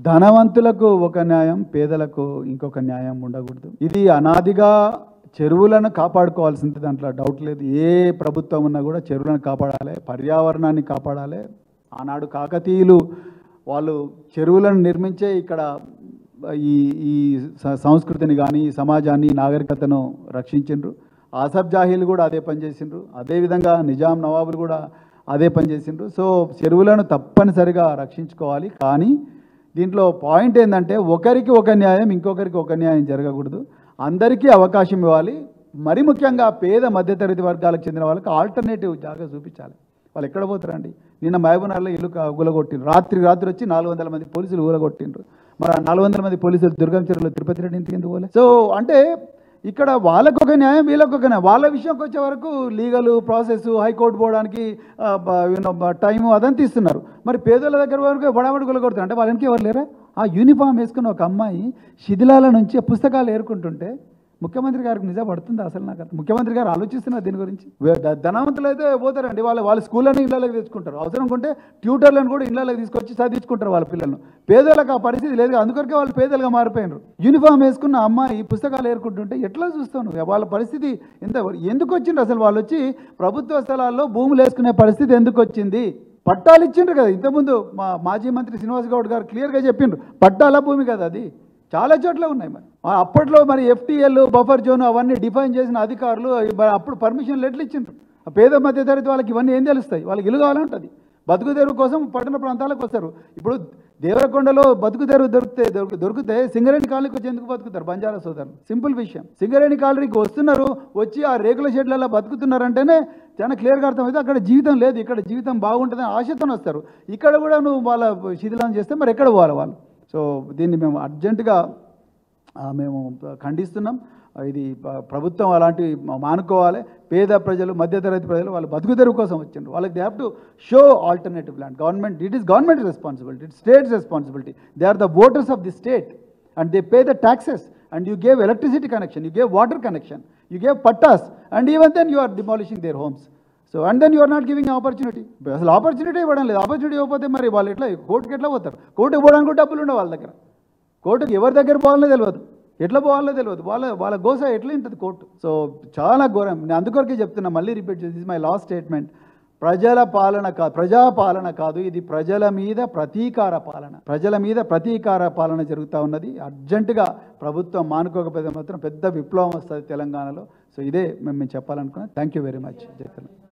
ధనవంతులకు ఒక న్యాయం, పేదలకు ఇంకొక న్యాయం ఉండకూడదు. ఇది అనాదిగా చెరువులను కాపాడుకోవాల్సింది, దాంట్లో డౌట్ లేదు. ఏ ప్రభుత్వం ఉన్నా కూడా చెరువులను కాపాడాలి, పర్యావరణాన్ని కాపాడాలి. ఆనాడు కాకతీయులు వాళ్ళు చెరువులను నిర్మించే ఇక్కడ ఈ ఈ సంస్కృతిని కానీ సమాజాన్ని నాగరికతను రక్షించిండ్రు. ఆసఫ్ జాహీలు కూడా అదే పని చేసిండ్రు. అదేవిధంగా నిజాం నవాబులు కూడా అదే పని చేసిండ్రు. సో చెరువులను తప్పనిసరిగా రక్షించుకోవాలి. కానీ దీంట్లో పాయింట్ ఏంటంటే ఒకరికి ఒక న్యాయం, ఇంకొకరికి ఒక న్యాయం జరగకూడదు. అందరికీ అవకాశం ఇవ్వాలి. మరి ముఖ్యంగా పేద మధ్యతరగతి వర్గాలకు చెందిన వాళ్ళకి ఆల్టర్నేటివ్ జాగా చూపించాలి. వాళ్ళు ఎక్కడ పోతారండి? నిన్న మహబూబ్నగర్లో ఇల్లు ఊలగొట్టిండ్రు. రాత్రి వచ్చి 400 మంది పోలీసులు ఊలగొట్టిండ్రు. మరి 400 మంది పోలీసులు దుర్గం చెరువులో తిరుపతి రెడ్డి ఇంటికి ఎందుకు పోలే? సో అంటే ఇక్కడ వాళ్ళకొక న్యాయం, వీళ్ళకొక న్యాయం. వాళ్ళ విషయంకి వచ్చే వరకు లీగల్ ప్రాసెస్, హైకోర్టు పోవడానికి టైము అదంతా ఇస్తున్నారు. మరి పేదోళ్ళ దగ్గర వరకు బడాబడి కొలగొడుతున్నారు. అంటే వాళ్ళకి ఎవరు లేరా? ఆ యూనిఫామ్ వేసుకున్న ఒక అమ్మాయి శిథిలాల నుంచి పుస్తకాలు ఏరుకుంటుంటే ముఖ్యమంత్రి గారికి నిజం పడుతుంది అసలు? నాకు ముఖ్యమంత్రి గారు ఆలోచిస్తున్నారు దీని గురించి. ధనవంతులు అయితే పోతారండి, వాళ్ళ స్కూళ్ళని ఇళ్ళకి తెచ్చుకుంటారు. అవసరం ఉంటే ట్యూటర్లను కూడా ఇళ్ళకి తీసుకొచ్చి చదివించుకుంటారు వాళ్ళ పిల్లలను. పేదలకు ఆ పరిస్థితి లేదు, అందుకొరకే వాళ్ళు పేదలుగా మారిపోయినారు. యూనిఫామ్ వేసుకున్న అమ్మాయి పుస్తకాలు ఏరుకుంటుంటే ఎట్లా చూస్తాను? వాళ్ళ పరిస్థితి ఎందుకు వచ్చిండ్రు అసలు? వాళ్ళు వచ్చి ప్రభుత్వ స్థలాల్లో భూములు వేసుకునే పరిస్థితి ఎందుకు వచ్చింది? పట్టాలు ఇచ్చిండ్రు కదా ఇంతకుముందు. మాజీ మంత్రి శ్రీనివాస్ గౌడ్ గారు క్లియర్గా చెప్పిండ్రు, పట్టాల భూమి కదా అది. చాలా చోట్ల ఉన్నాయి. మరి అప్పట్లో మరి FTL, బఫర్ జోన్ అవన్నీ డిఫైన్ చేసిన అధికారులు అప్పుడు పర్మిషన్ లెటర్లు ఇచ్చిండ్రు. పేద మధ్య తరగతి వాళ్ళకి ఇవన్నీ ఏం తెలుస్తాయి? వాళ్ళకి ఇల్లు కావాలంటుంది. బతుకు తెరువు కోసం పట్టణ ప్రాంతాలకు వస్తారు. ఇప్పుడు దేవరకొండలో బతుకు తెరువు దొరికితే సింగరేణి కాలనీకి వచ్చి ఎందుకు బతుకుతారు బంజారా సోదరులు? సింపుల్ విషయం. సింగరేణి కాలనీకి వస్తున్నారు, వచ్చి ఆ రేకుల షెడ్లలో బతుకుతున్నారంటేనే చాలా క్లియర్గా అర్థమైతే అక్కడ జీవితం లేదు, ఇక్కడ జీవితం బాగుంటుందని ఆశతో వస్తారు. ఇక్కడ కూడా నువ్వు వాళ్ళ శిథిలం చేస్తే మరి ఎక్కడ పోవాలి వాళ్ళు? సో దీన్ని మేము అర్జెంటుగా మేము ఖండిస్తున్నాం. ఇది ప్రభుత్వం అలాంటివి మానుకోవాలి. పేద ప్రజలు, మధ్యతరగతి ప్రజలు వాళ్ళు బతుకు తెరువు కోసం వచ్చిండ్రు. వాళ్ళకి they have to show alternative land. Government, it is government responsibility, it states responsibility. They are the voters of the state and they pay the taxes and you gave electricity connection, you gave water connection, you gave pattas, and even then you are demolishing their homes. So and then you are not giving opportunity. అసలు opportunity ఇవ్వడం లేదు. Opportunity ఇవ్వకపోతే మరి వాళ్ళు ఎట్లా కోర్టుకి ఎట్లా పోతారు? కోర్టుకు పోవడానికి కూడా డబ్బులు ఉండవు వాళ్ళ దగ్గర. కోర్టుకు ఎవరి దగ్గర పోవాలనే తెలియదు, ఎట్లా పోవాలో తెలియదు. వాళ్ళ గోస ఎట్లా ఉంటుంది కోర్టు. సో చాలా ఘోరం. నేను అందుకొరకే చెప్తున్నా, మళ్ళీ రిపీట్ చేసి, దిస్ మై లాస్ట్ స్టేట్మెంట్. ప్రజల పాలన కాదు, ప్రజాపాలన కాదు, ఇది ప్రజల మీద ప్రతీకార పాలన. ప్రజల మీద ప్రతీకార పాలన జరుగుతూ ఉన్నది. అర్జెంటుగా ప్రభుత్వం మానుకోకపోతే మాత్రం పెద్ద విప్లవం వస్తుంది తెలంగాణలో. సో ఇదే మేము చెప్పాలనుకున్నాం. Thank you very much.